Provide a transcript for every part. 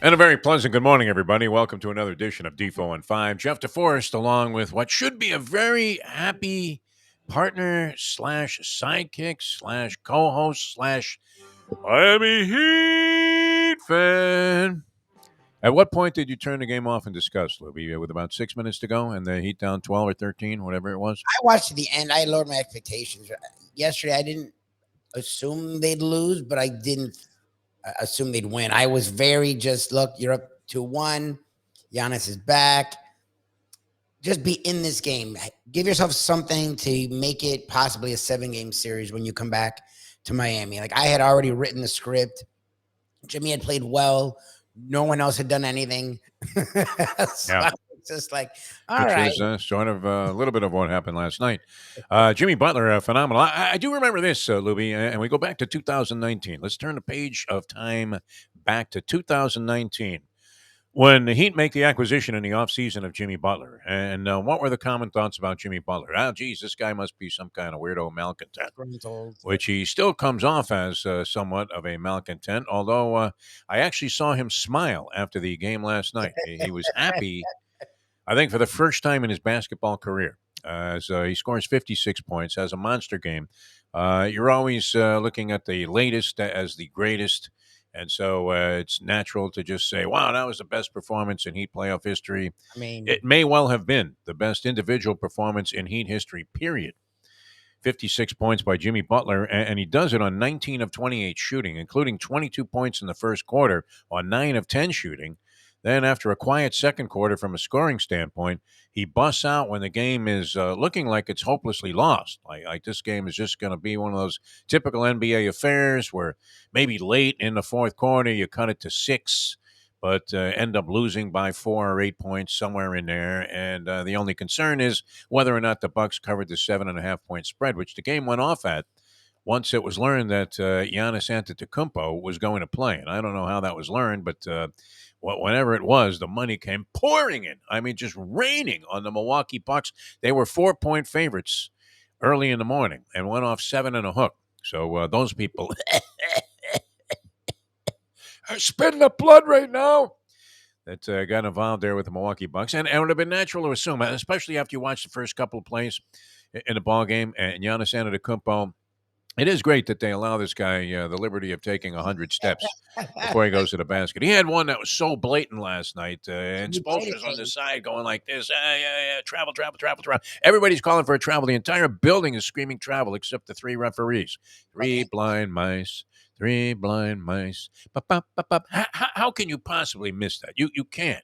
And a very pleasant good morning, everybody. Welcome to another edition of Defo and 5. Jeff DeForest, along with what should be a very happy partner slash sidekick slash co-host slash Miami Heat fan. At what point did you turn the game off and discuss, Lubie? With about 6 minutes to go and the Heat down 12 or 13, whatever it was? I watched to the end. I lowered my expectations. Yesterday, I didn't assume they'd lose, but I didn't assume they'd win. I was very just look. You're up 2-1. Giannis is back. Just be in this game. Give yourself something to make it possibly a 7-game series when you come back to Miami. Like I had already written the script. Jimmy had played well. No one else had done anything. So Yeah. it's just like, all Which right. is sort of a little bit of what happened last night. Jimmy Butler, phenomenal. I do remember this, Lubie, and we go back to 2019. Let's turn the page of time back to 2019 when the Heat make the acquisition in the offseason of Jimmy Butler. And what were the common thoughts about Jimmy Butler? Oh, geez, this guy must be some kind of weirdo malcontent, which he still comes off as somewhat of a malcontent, although I actually saw him smile after the game last night. He was happy, I think, for the first time in his basketball career. As he scores 56 points, has a monster game. You're always looking at the latest as the greatest. And so it's natural to just say, wow, that was the best performance in Heat playoff history. I mean, It may well have been the best individual performance in Heat history, period. 56 points by Jimmy Butler, and he does it on 19 of 28 shooting, including 22 points in the first quarter on 9 of 10 shooting. Then, after a quiet second quarter from a scoring standpoint, he busts out when the game is looking like it's hopelessly lost. Like this game is just going to be one of those typical NBA affairs where maybe late in the fourth quarter you cut it to 6, but end up losing by 4 or 8 points somewhere in there. And the only concern is whether or not the Bucks covered the 7.5-point spread, which the game went off at once it was learned that Giannis Antetokounmpo was going to play. And I don't know how that was learned, but whenever it was, the money came pouring in. I mean, just raining on the Milwaukee Bucks. They were 4-point favorites early in the morning and went off 7 and a hook. So those people are spitting the blood right now that got involved there with the Milwaukee Bucks. And it would have been natural to assume, especially after you watch the first couple of plays in the ball game, and Giannis Antetokounmpo, it is great that they allow this guy the liberty of taking 100 steps before he goes to the basket. He had one that was so blatant last night, and Spoelstra's on the side going like this, yeah, travel, travel, travel, travel. Everybody's calling for a travel. The entire building is screaming travel except the 3 referees. Three blind mice. Three blind mice. How can you possibly miss that? You can't.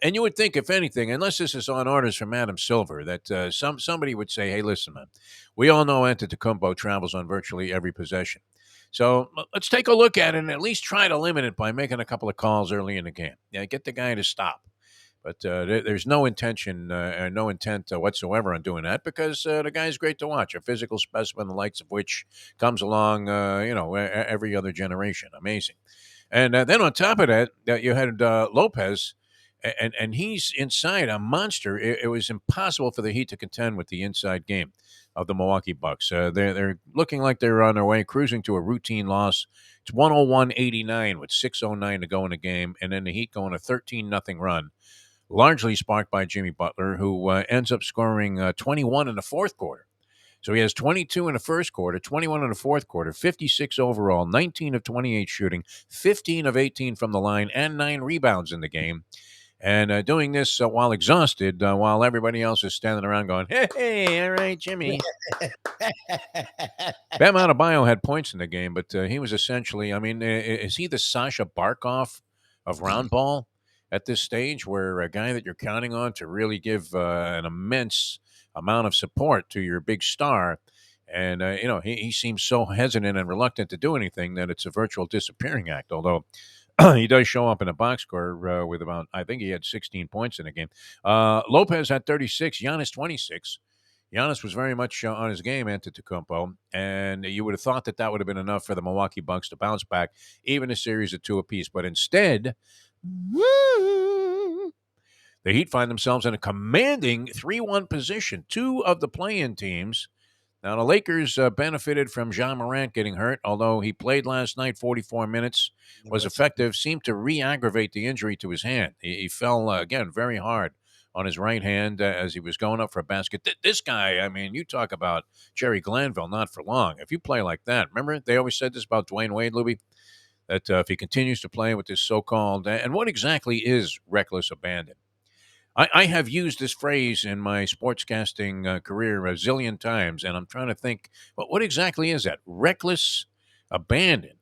And you would think, if anything, unless this is on orders from Adam Silver, that somebody would say, "Hey, listen, man, we all know Antetokounmpo travels on virtually every possession, so let's take a look at it and at least try to limit it by making a couple of calls early in the game. Yeah, get the guy to stop." But there's no intention and no intent whatsoever on doing that because the guy's great to watch, a physical specimen, the likes of which comes along, every other generation. Amazing. And then on top of that, you had Lopez, and he's inside a monster. It was impossible for the Heat to contend with the inside game of the Milwaukee Bucks. They're looking like they're on their way, cruising to a routine loss. It's 101-89 with 6:09 to go in the game, and then the Heat going a 13-0 run, largely sparked by Jimmy Butler, who ends up scoring 21 in the fourth quarter. So he has 22 in the first quarter, 21 in the fourth quarter, 56 overall, 19 of 28 shooting, 15 of 18 from the line, and 9 rebounds in the game. And doing this while exhausted, while everybody else is standing around going, hey, all right, Jimmy. Bam Adebayo had points in the game, but he was essentially, I mean, is he the Sasha Barkov of round ball at this stage, where a guy that you're counting on to really give an immense amount of support to your big star, and, he seems so hesitant and reluctant to do anything that it's a virtual disappearing act, although he does show up in a box score with about, I think he had 16 points in the game. Lopez had 36, Giannis 26. Giannis was very much on his game, Antetokounmpo, and you would have thought that that would have been enough for the Milwaukee Bucks to bounce back, even a series of 2 apiece. But instead, the Heat find themselves in a commanding 3-1 position. 2 of the play-in teams Now, the Lakers benefited from Jean Morant getting hurt, although he played last night 44 minutes, It was was effective, seemed to re aggravate the injury to his hand. He fell, again, very hard on his right hand as he was going up for a basket. This guy, I mean, you talk about Jerry Glanville, not for long. If you play like that, remember they always said this about Dwayne Wade, Lubie, that if he continues to play with this so called, and what exactly is reckless abandon? I have used this phrase in my sportscasting career a zillion times, and I'm trying to think, what exactly is that? Reckless abandon.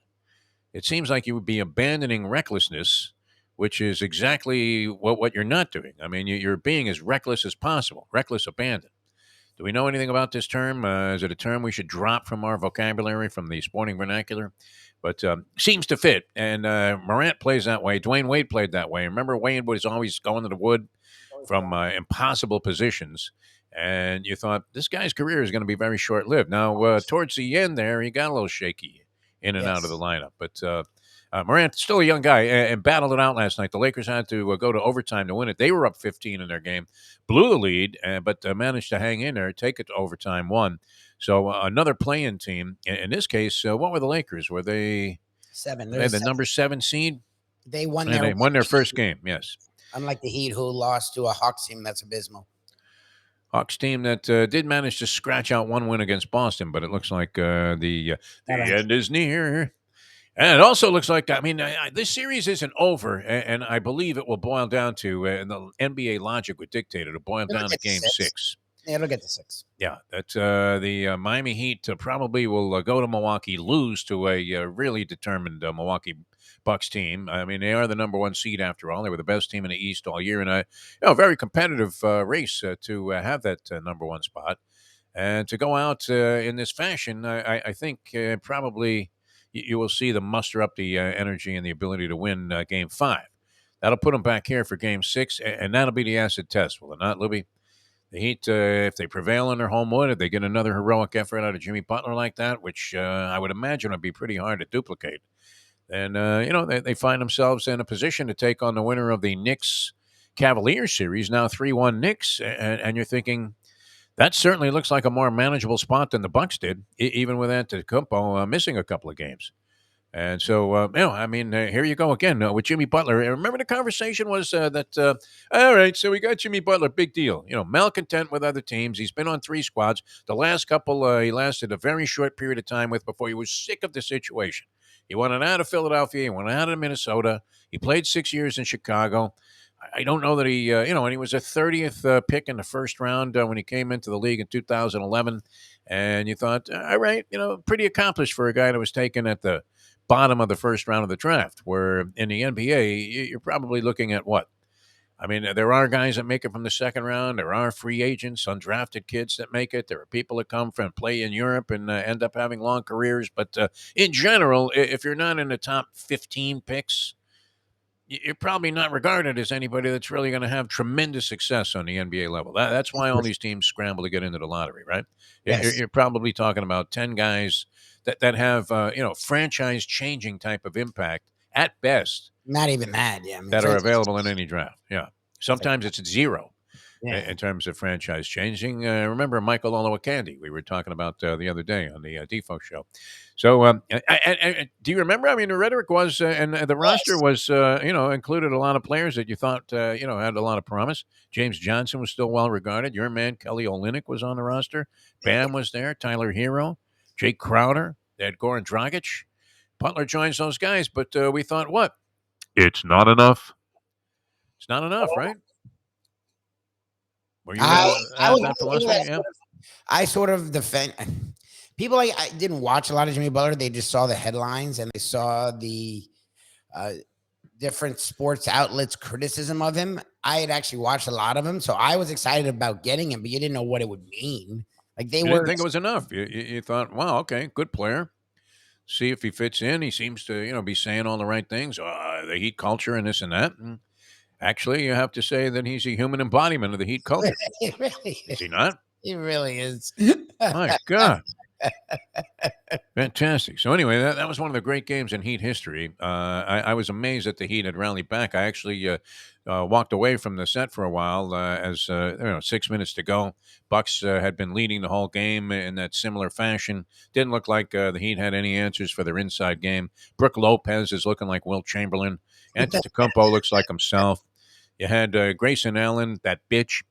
It seems like you would be abandoning recklessness, which is exactly what you're not doing. I mean, you're being as reckless as possible. Reckless abandon. Do we know anything about this term? Is it a term we should drop from our vocabulary, from the sporting vernacular? But seems to fit. And Morant plays that way. Dwayne Wade played that way. Remember, Wade was always going to the wood from impossible positions. And you thought, this guy's career is going to be very short lived. Now, towards the end there, he got a little shaky in and out of the yes, lineup. But Morant, still a young guy, and battled it out last night. The Lakers had to go to overtime to win it. They were up 15 in their game, blew the lead, but managed to hang in there, take it to overtime, won. So another play-in team. In this case, what were the Lakers? Were they? seven. They had There's the seven. number 7 seed, They won and their they one won their game, first game. Yes, unlike the Heat, who lost to a Hawks team that's abysmal. Hawks team that did manage to scratch out one win against Boston, but it looks like Not the a- end is near. And it also looks like, I mean, this series isn't over, and I believe it will boil down to, and the NBA logic would dictate it, it'll boil It'll down to get to game six. 6. Yeah, it'll get to six. Yeah, that the Miami Heat probably will go to Milwaukee, lose to a really determined Milwaukee Bucks team. I mean, they are the number 1 seed after all. They were the best team in the East all year, and a very competitive race to have that number 1 spot. And to go out in this fashion, I think probably you will see them muster up the energy and the ability to win Game 5. That'll put them back here for Game 6, and that'll be the acid test, will it not, Libby? The Heat, if they prevail on their home wood, if they get another heroic effort out of Jimmy Butler like that, which I would imagine would be pretty hard to duplicate, then they find themselves in a position to take on the winner of the Knicks Cavaliers series, now 3-1 Knicks, and you're thinking that certainly looks like a more manageable spot than the Bucks did, even with Antetokounmpo missing a couple of games. And so, I mean, here you go again with Jimmy Butler. And remember, the conversation was that, all right, so we got Jimmy Butler, big deal. Malcontent with other teams. He's been on 3 squads. The last couple, he lasted a very short period of time with before he was sick of the situation. He wanted out of Philadelphia. He wanted out of Minnesota. He played 6 years in Chicago. I don't know that he, and he was a 30th pick in the first round when he came into the league in 2011. And you thought, all right, pretty accomplished for a guy that was taken at the bottom of the first round of the draft, where in the NBA, you're probably looking at what? I mean, there are guys that make it from the second round. There are free agents, undrafted kids that make it. There are people that come from play in Europe and end up having long careers. But in general, if you're not in the top 15 picks, you're probably not regarded as anybody that's really going to have tremendous success on the NBA level. That's why all these teams scramble to get into the lottery, right? Yes, You're probably talking about 10 guys that have franchise changing type of impact at best not even that. Yeah, I mean, that are franchise. available in any draft. Yeah, sometimes it's 0 Yeah, in terms of franchise changing. Remember Michael Olowokandi we were talking about the other day on the Defo show. So, do you remember? I mean, the rhetoric was, and the roster yes, was, included a lot of players that you thought, had a lot of promise. James Johnson was still well regarded. Your man Kelly Olynyk was on the roster. Bam was there. Tyler Hero, Jake Crowder. They had Goran Dragic. Butler joins those guys, but we thought, what? It's not enough. It's not enough, right? Were you I I was that one of philosophy? that Yeah. I sort of defend people. Like, I didn't watch a lot of Jimmy Butler. They just saw the headlines and they saw the uh, different sports outlets' criticism of him. I had actually watched a lot of him, so I was excited about getting him, but you didn't know what it would mean. Like, they You didn't were. think it was enough. You thought, wow, okay, good player. See if he fits in. He seems to, be saying all the right things. The Heat culture and this and that. And actually, you have to say that he's a human embodiment of the Heat culture. It really Is is. he not? It really is. My God. Fantastic. So anyway, that was one of the great games in Heat history. I was amazed that the Heat had rallied back. I actually walked away from the set for a while as 6 minutes to go. Bucks had been leading the whole game in that similar fashion. Didn't look like the Heat had any answers for their inside game. Brooke Lopez is looking like Will Chamberlain. Antetokounmpo looks like himself. You had Grayson Allen, that bitch,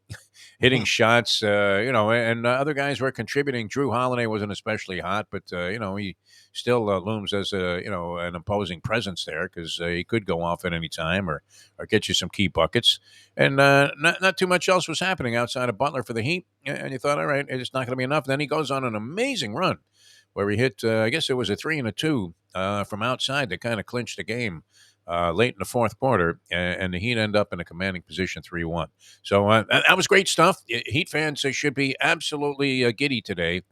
hitting shots, and other guys were contributing. Drew Holiday wasn't especially hot, but he still looms as an imposing presence there because he could go off at any time or get you some key buckets. And not too much else was happening outside of Butler for the Heat. And you thought, all right, it's not going to be enough. Then he goes on an amazing run where he hit, I guess it was a 3 and a 2 from outside that kind of clinched the game. Late in the fourth quarter, and the Heat end up in a commanding position 3-1. So that was great stuff. Heat fans should be absolutely giddy today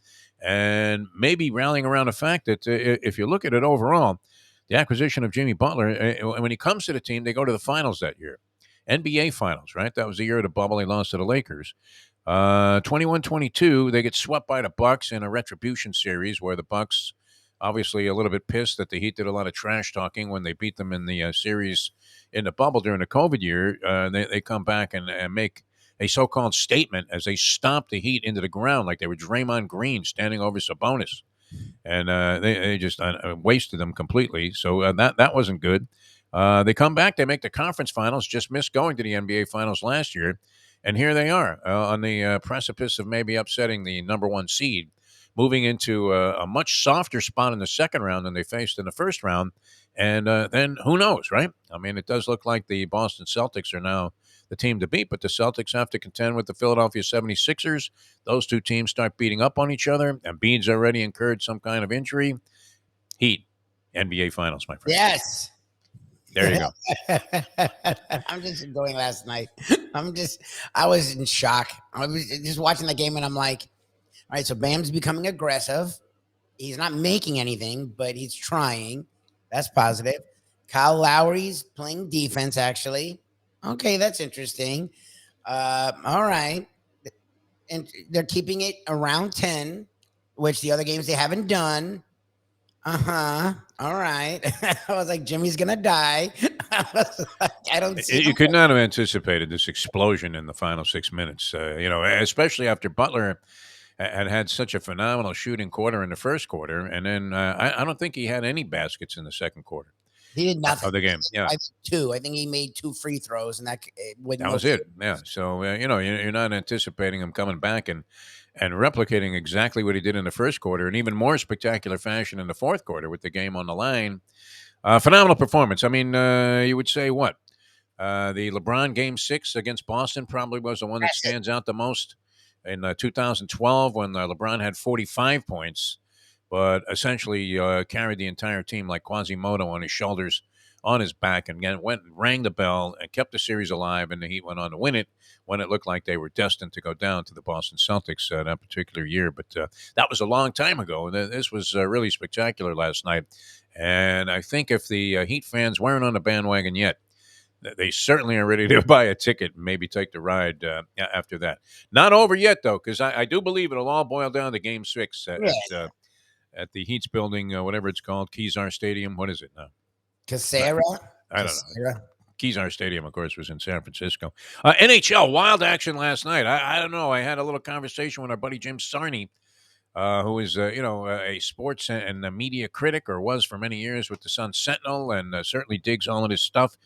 and maybe rallying around the fact that if you look at it overall, the acquisition of Jimmy Butler, when he comes to the team, they go to the finals that year. NBA finals, right? That was the year of the bubble. He lost to the Lakers. 21-22, they get swept by the Bucks in a retribution series where the Bucks obviously a little bit pissed that the Heat did a lot of trash talking when they beat them in the series in the bubble during the COVID year. They come back and make a so-called statement as they stomp the Heat into the ground like they were Draymond Green standing over Sabonis. And they just wasted them completely. So that wasn't good. They come back, they make the conference finals, just missed going to the NBA finals last year. And here they are on the precipice of maybe upsetting the number one seed, moving into a much softer spot in the second round than they faced in the first round. And then who knows, right? I mean, it does look like the Boston Celtics are now the team to beat, but the Celtics have to contend with the Philadelphia 76ers. Those two teams start beating up on each other. Embiid's already incurred some kind of injury. Heat, NBA Finals, my friend. Yes. There you go. I'm just enjoying last night. I was in shock. I was just watching the game and I'm like, all right, so Bam's becoming aggressive. He's not making anything, but he's trying. That's positive. Kyle Lowry's playing defense, actually. Okay, that's interesting. All right. And they're keeping it around 10, which the other games they haven't done. Uh-huh. All right. I was like, Jimmy's gonna die. I was like, I don't see You him. could not have anticipated this explosion in the final 6 minutes, especially after Butler had such a phenomenal shooting quarter in the first quarter. And then I don't think he had any baskets in the second quarter He did nothing. of the game. Yeah. Two. I think he made 2 free throws, and with That no was it. Yeah. So you're not anticipating him coming back and replicating exactly what he did in the first quarter, and even more spectacular fashion in the fourth quarter with the game on the line. Phenomenal performance. I mean, you would say what? The LeBron Game 6 against Boston probably was the one that stands out the most in 2012 when LeBron had 45 points, but essentially carried the entire team like Quasimodo on his shoulders, on his back, and again went and rang the bell and kept the series alive. And the Heat went on to win it when it looked like they were destined to go down to the Boston Celtics that particular year. But that was a long time ago. This was really spectacular last night. And I think if the Heat fans weren't on the bandwagon yet, they certainly are ready to buy a ticket and maybe take the ride after that. Not over yet, though, because I do believe it'll all boil down to Game 6 at the Heat's building, whatever it's called, Kezar Stadium. What is it now? Casera. I don't know. Kezar Stadium, of course, was in San Francisco. NHL, wild action last night. I don't know. I had a little conversation with our buddy Jim Sarney, who is, a sports and a media critic, or was for many years with the Sun Sentinel, and certainly digs all of his stuff.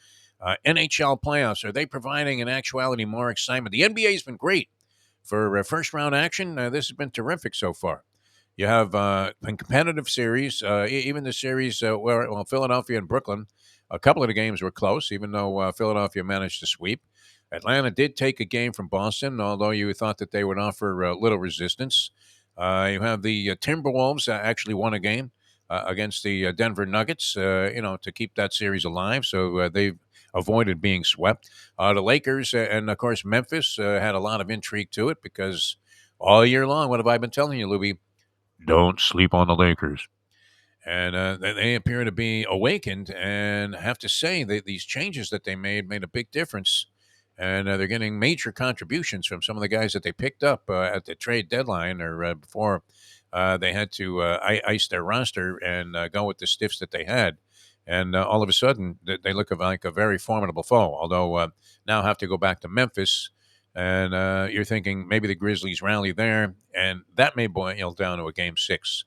NHL playoffs, are they providing in actuality more excitement? The NBA has been great for first round action. This has been terrific so far. You have a competitive series, even the series where Philadelphia and Brooklyn, a couple of the games were close, even though Philadelphia managed to sweep. Atlanta did take a game from Boston, although you thought that they would offer little resistance. You have the Timberwolves actually won a game against the Denver Nuggets, to keep that series alive. So they've avoided being swept. The Lakers and, of course, Memphis had a lot of intrigue to it because all year long, what have I been telling you, Lubie? Don't sleep on the Lakers. And they appear to be awakened, and I have to say that these changes that they made a big difference. And they're getting major contributions from some of the guys that they picked up at the trade deadline or before They had to ice their roster and go with the stiffs that they had. And all of a sudden, they look like a very formidable foe. Although now have to go back to Memphis, and you're thinking maybe the Grizzlies rally there, and that may boil down to a game 6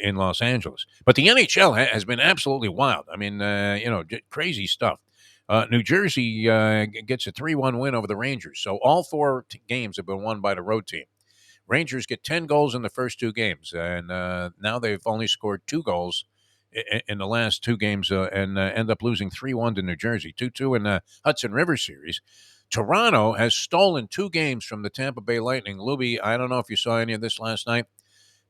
in Los Angeles. But the NHL has been absolutely wild. I mean, crazy stuff. New Jersey gets a 3-1 win over the Rangers. So all 4 games have been won by the road team. Rangers get 10 goals in the first 2 games, and now they've only scored 2 goals in the last 2 games and end up losing 3-1 to New Jersey, 2-2 in the Hudson River Series. Toronto has stolen 2 games from the Tampa Bay Lightning. Lubie, I don't know if you saw any of this last night.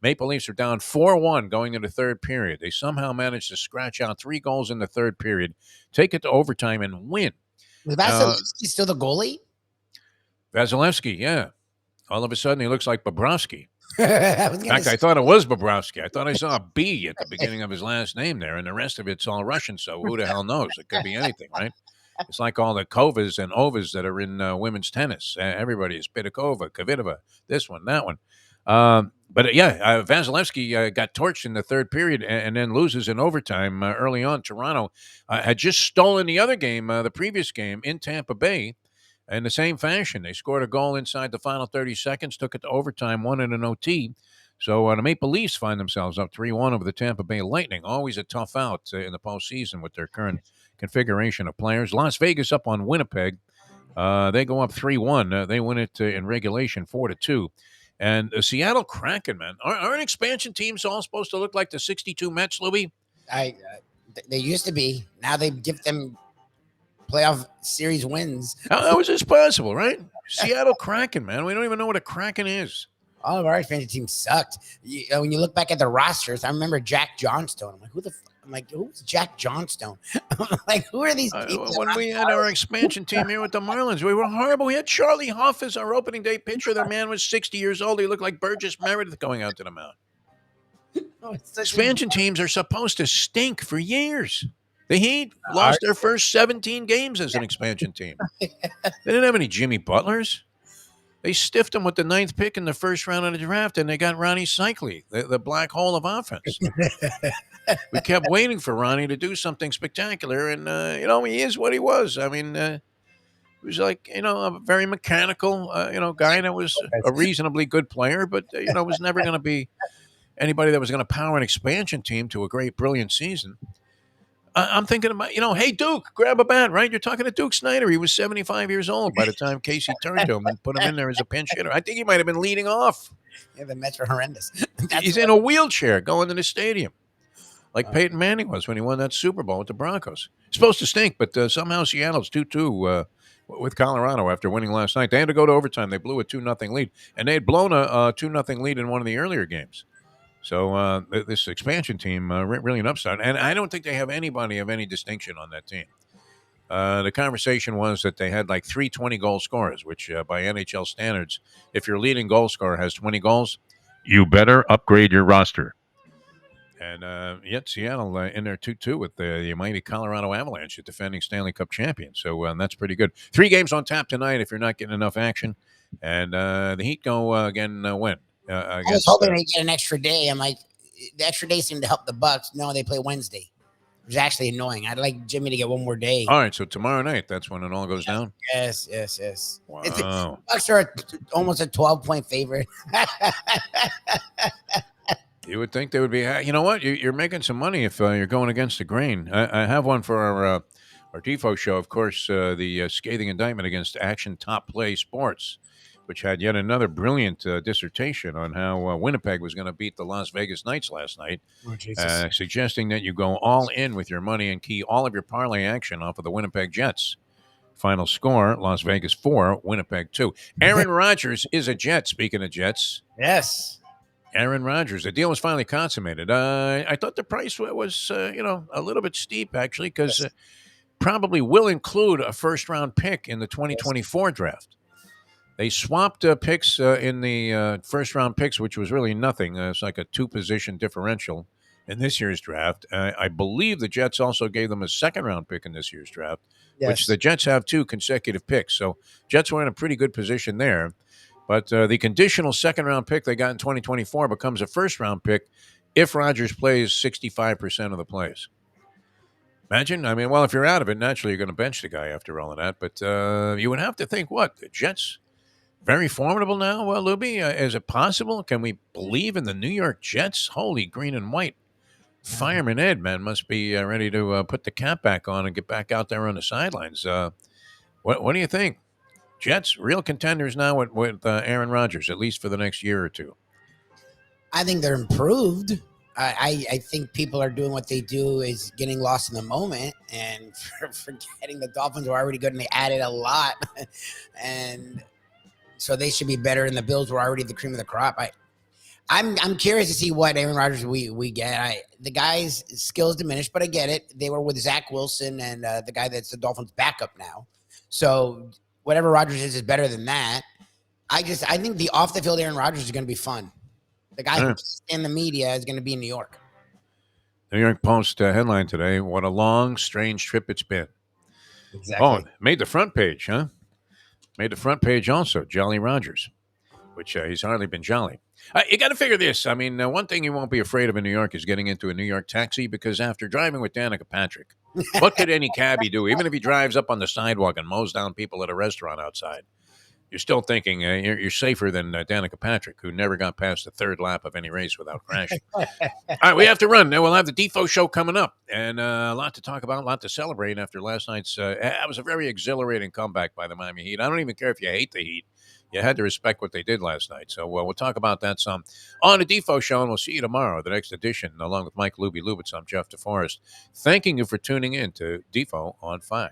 Maple Leafs are down 4-1 going into the third period. They somehow managed to scratch out 3 goals in the third period, take it to overtime, and win. Was Vasilevsky still the goalie? Vasilevsky, yeah. All of a sudden, he looks like Bobrovsky. I In fact, I thought it was Bobrovsky. I thought I saw a B at the beginning of his last name there, and the rest of it's all Russian, so who the hell knows? It could be anything, right? It's like all the Kovas and Ovas that are in women's tennis. Everybody is Pitakova, Kvitova, this one, that one. Vasilevsky got torched in the third period and then loses in overtime early on. Toronto had just stolen the other game, the previous game in Tampa Bay, in the same fashion. They scored a goal inside the final 30 seconds, took it to overtime, won in an OT. So the Maple Leafs find themselves up 3-1 over the Tampa Bay Lightning. Always a tough out in the postseason with their current configuration of players. Las Vegas up on Winnipeg. They go up 3-1. They win it in regulation 4-2. And the Seattle Kraken, man, aren't expansion teams all supposed to look like the 62 Mets, Lubie? They used to be. Now they give them playoff series wins. How is this possible, right? Seattle Kraken, man. We don't even know what a Kraken is. All of our expansion teams sucked. When you look back at the rosters, I remember Jack Johnstone. I'm like, who's Jack Johnstone? I'm like, who are these people? When we had our expansion team here with the Marlins, we were horrible. We had Charlie Hoff as our opening day pitcher. The man was 60 years old. He looked like Burgess Meredith going out to the mound. Expansion teams are supposed to stink for years. The Heat lost their first 17 games as an expansion team. They didn't have any Jimmy Butlers. They stiffed them with the 9th pick in the first round of the draft, and they got Ronnie Cycli, the black hole of offense. We kept waiting for Ronnie to do something spectacular, and, he is what he was. I mean, he was like, a very mechanical, guy that was a reasonably good player, but, was never going to be anybody that was going to power an expansion team to a great, brilliant season. I'm thinking about, hey, Duke, grab a bat, right? You're talking to Duke Snyder. He was 75 years old by the time Casey turned to him and put him in there as a pinch hitter. I think he might have been leading off. Yeah, the Mets were horrendous. He's in a wheelchair going to the stadium, like Peyton Manning was when he won that Super Bowl with the Broncos. It's supposed to stink, but somehow Seattle's 2-2 with Colorado after winning last night. They had to go to overtime. They blew a 2-0 lead, and they had blown a 2-0 lead in one of the earlier games. So this expansion team, really an upside. And I don't think they have anybody of any distinction on that team. The conversation was that they had like 3 20-goal scorers, which by NHL standards, if your leading goal scorer has 20 goals, you better upgrade your roster. And yet Seattle in there 2-2 with the mighty Colorado Avalanche, the defending Stanley Cup champion. So that's pretty good. 3 games on tap tonight if you're not getting enough action. And the Heat go again win. I was hoping they get an extra day. I'm like, the extra day seemed to help the Bucks. No, they play Wednesday. It was actually annoying. I'd like Jimmy to get one more day. All right, so tomorrow night, that's when it all goes down? Yes. Wow. The Bucks are almost a 12-point favorite. You would think they would be. You know what? You're making some money if you're going against the grain. I have one for our Defo show, of course, the scathing indictment against Action Top Play Sports, which had yet another brilliant dissertation on how Winnipeg was going to beat the Las Vegas Knights last night, suggesting that you go all in with your money and key all of your parlay action off of the Winnipeg Jets. Final score, Las Vegas 4, Winnipeg 2. Aaron Rodgers is a Jet, speaking of Jets. Yes. Aaron Rodgers. The deal was finally consummated. I thought the price was, a little bit steep, actually, because probably will include a first-round pick in the 2024 draft. They swapped picks in the first-round picks, which was really nothing. It's like a 2-position differential in this year's draft. I believe the Jets also gave them a second-round pick in this year's draft, which the Jets have 2 consecutive picks. So Jets were in a pretty good position there. But the conditional second-round pick they got in 2024 becomes a first-round pick if Rodgers plays 65% of the plays. Imagine, I mean, well, if you're out of it, naturally you're going to bench the guy after all of that. But you would have to think, what, the Jets very formidable now? Well, Lubie, is it possible? Can we believe in the New York Jets? Holy green and white. Fireman Ed, man, must be ready to put the cap back on and get back out there on the sidelines. What do you think? Jets, real contenders now with Aaron Rodgers, at least for the next year or two. I think they're improved. I think people are doing what they do is getting lost in the moment and forgetting the Dolphins were already good and they added a lot. And so they should be better, and the Bills were already the cream of the crop. I'm curious to see what Aaron Rodgers we get. The guy's skills diminished, but I get it. They were with Zach Wilson and the guy that's the Dolphins' backup now. So whatever Rodgers is better than that. I think the off the field Aaron Rodgers is going to be fun. The guy who's in the media is going to be in New York. New York Post headline today: what a long, strange trip it's been. Exactly. Oh, made the front page, huh? Made the front page also. Jolly Rodgers, which he's hardly been jolly. You got to figure this. I mean, one thing you won't be afraid of in New York is getting into a New York taxi, because after driving with Danica Patrick, what could any cabbie do? Even if he drives up on the sidewalk and mows down people at a restaurant outside, you're still thinking you're safer than Danica Patrick, who never got past the third lap of any race without crashing. All right, we have to run. Now we'll have the Defo show coming up, and a lot to talk about, a lot to celebrate after last night's. It was a very exhilarating comeback by the Miami Heat. I don't even care if you hate the Heat. You had to respect what they did last night. So we'll talk about that some on the Defo show, and we'll see you tomorrow, the next edition, along with Mike Lubie. I'm Jeff DeForest. Thanking you for tuning in to Defo on 5.